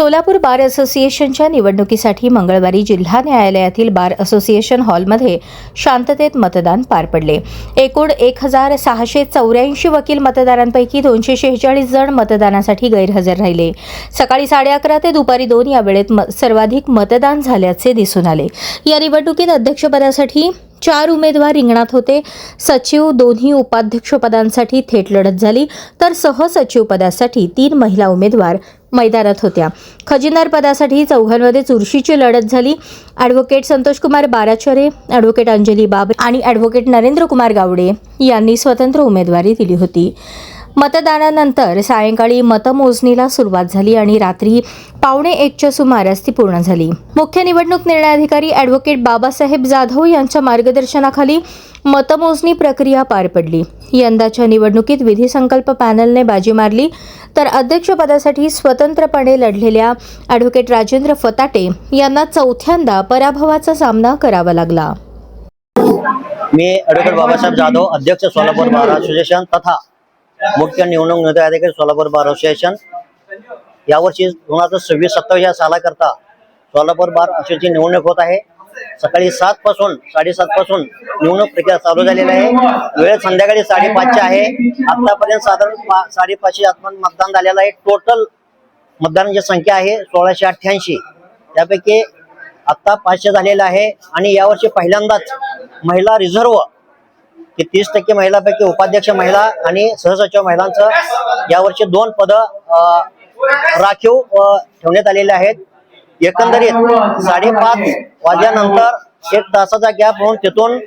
सोलापूर बार असोसिएशनच्या निवडणुकीसाठी मंगळवारी जिल्हा न्यायालयातील बार असोसिएशन हॉलमध्ये शांततेत मतदान पार पडले। एकूण 1684 वकील मतदारांपैकी 246 जण मतदानासाठी गैरहजर राहिले। सकाळी 11:30 ते दुपारी 2 या वेळेत सर्वाधिक मतदान झाल्याचे दिसून आले। या निवडणुकीत अध्यक्षपदासाठी 4 उमेदवार रिंगणात होते। सचिव दोन्ही उपाध्यक्षपदांसाठी थेट लढत झाली, तर सहसचिव पदासाठी 3 महिला उमेदवार मैदानात होत्या। खजिनदार पदासाठी चौघांमध्ये चुरशीची लढत झाली। ॲडव्होकेट संतोषकुमार बाराचरे, ॲडव्होकेट अंजली बाबरे आणि ॲडव्होकेट नरेंद्र कुमार गावडे यांनी स्वतंत्र उमेदवारी दिली होती। मतदानानंतर सायंकाळी मतमोजणीला सुरुवात झाली आणि रात्री 1:15च्या सुमारास ती पूर्ण झाली। मुख्य निवडणूक निर्णय अधिकारी ॲडव्होकेट बाबासाहेब जाधव यांच्या मार्गदर्शनाखाली मतमोजणी प्रक्रिया पार पडली। यंदाच्या निवडणुकीत विधी संकल्प पॅनलने बाजी मारली, तर अध्यक्षपदासाठी स्वतंत्रपणे लढलेल्या ॲडव्होकेट राजेंद्र फताटे यांना चौथ्यांदा पराभवाचा सामना करावा लागला। मी ॲडव्होकेट बाबासाहेब जाधव, अध्यक्ष सोलापूर बार असोसिएशन तथा मुख्य निवडणूक निर्णय अधिकारी सोलापूर बार असोसिएशन। यावर्षी 2026-27 या सालाकरता सोलापूर बार असोसिएशनची निवडणूक होत आहे। सकाळी 7:30 पासून निवडणूक प्रक्रिया चालू झालेली आहे। वेळ संध्याकाळी 5:30 आहे। आतापर्यंत साधारण 550 मतदान झालेलं आहे। टोटल मतदारांची संख्या आहे 1688। त्यापैकी आता 500 झालेलं आहे आणि यावर्षी पहिल्यांदाच महिला रिझर्व की 30% महिलांपैकी उपाध्यक्ष महिला आणि सहसचिव महिलांचं यावर्षी 2 पद राखीव ठेवण्यात आलेले आहेत। एकंदरीत 5:30 वाजल्यानंतर 1 तासाचा गॅप होऊन तिथून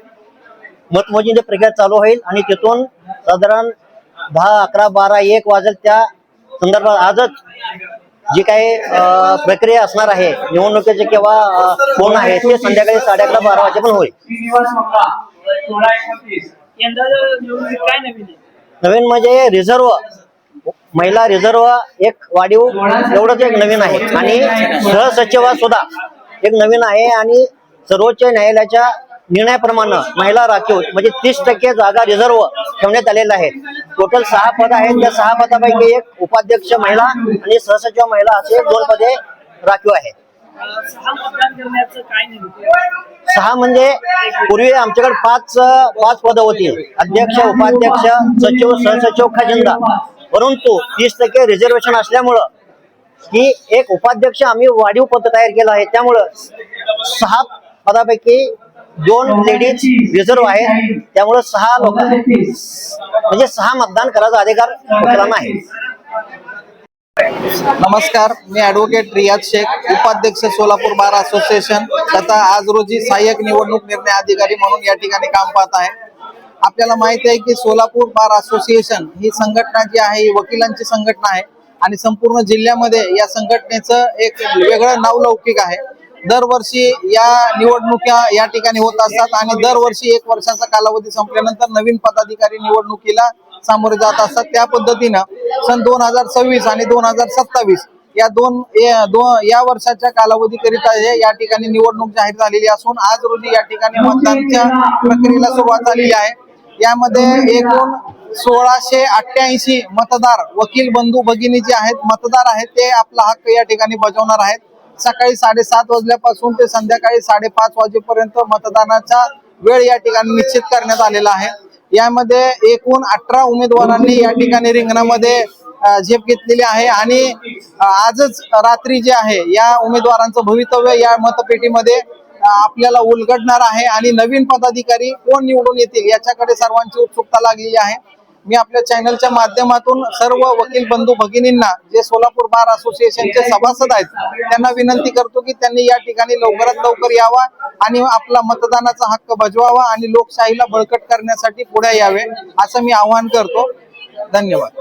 मतमोजणीची प्रक्रिया चालू होईल आणि तिथून साधारण 10, 11, 12, 1 वाजेल त्या संदर्भात आजच जी काही प्रक्रिया असणार आहे निवडणुकीचे किंवा कोण आहे ते संध्याकाळी 11:30-12 वाजेपर्यंत होईल। नवीन म्हणजे रिझर्व महिला रिझर्व एक वाढीव एवढंच एक नवीन आहे आणि सहसचिव सुद्धा एक नवीन आहे आणि सर्वोच्च न्यायालयाच्या निर्णयाप्रमाणे महिला राखीव म्हणजे 30% जागा रिझर्व ठेवण्यात आलेल्या आहेत। टोटल 6 पद आहेत। त्या 6 पदापैकी 1 उपाध्यक्ष महिला आणि सहसचिव महिला असे 2 पदे राखीव आहेत। 6 म्हणजे पूर्वी आमच्याकडे 5 पदं होती, अध्यक्ष, उपाध्यक्ष, सचिव, सहसचिव, खजिनदार। परंतु 30% रिझर्वेशन असल्यामुळं की एक उपाध्यक्ष आम्ही वाढीव पद तयार केलं आहे। त्यामुळं 6 पदापैकी 2 लेडीज रिझर्व आहेत। त्यामुळे 6 लोक म्हणजे 6 मतदान करायचा अधिकार वकिलांना आहे। नमस्कार, मी ॲडव्होकेट रियाज शेख, उपाध्यक्ष सोलापूर बार असोसिएशन तथा आज रोजी सहाय्यक निवडणूक निर्णय अधिकारी म्हणून या ठिकाणी काम पाहत आहे। आपल्याला माहिती आहे की सोलापूर बार असोसिएशन ही संघटना जी आहे ही वकिलांची संघटना आहे आणि संपूर्ण जिल्ह्यामध्ये या संघटनेचं एक वेगळं नावलौकिक आहे। दरवर्षी या निवडणुका या ठिकाणी होत असतात आणि दरवर्षी 1 वर्षाचा कालावधी संपल्यानंतर नवीन पदाधिकारी निवडणुकीला सामोरे जात असतात। त्या पद्धतीनं सन 2026 आणि 2027 या वर्षाच्या कालावधीकरिता या ठिकाणी निवडणूक जाहीर झालेली असून आज रोजी या ठिकाणी मतदानाच्या प्रक्रियेला सुरुवात झालेली आहे। यामध्ये एकूण 1688 मतदार वकील बंधू भगिनी जे आहेत मतदार आहेत ते आपला हक्क या ठिकाणी बजावणार आहेत। सकाळी 7:30 वाजल्यापासून ते संध्याकाळी 5:30 वाजेपर्यंत मतदानाचा वेळ या ठिकाणी निश्चित करण्यात आलेला आहे। यामध्ये एकूण 18 उमेदवारांनी या ठिकाणी रिंगणामध्ये झेप घेतलेली आहे आणि आजच रात्री जे आहे या उमेदवारांचं भवितव्य या मतपेटीमध्ये आपल्याला उलगडणार आहे आणि नवीन पदाधिकारी कोण निवडून येतील याच्याकडे सर्वांची उत्सुकता लागलेली आहे। मी आपल्या चॅनलच्या माध्यमातून सर्व वकील बंधू भगिनींना जे सोलापूर बार असोसिएशनचे सभासद आहेत त्यांना विनंती करतो की त्यांनी या ठिकाणी लवकरात लवकर यावा आणि आपला मतदानाचा हक्क बजवावा आणि लोकशाहीला बळकट करण्यासाठी पुढे यावे असं मी आवाहन करतो। धन्यवाद।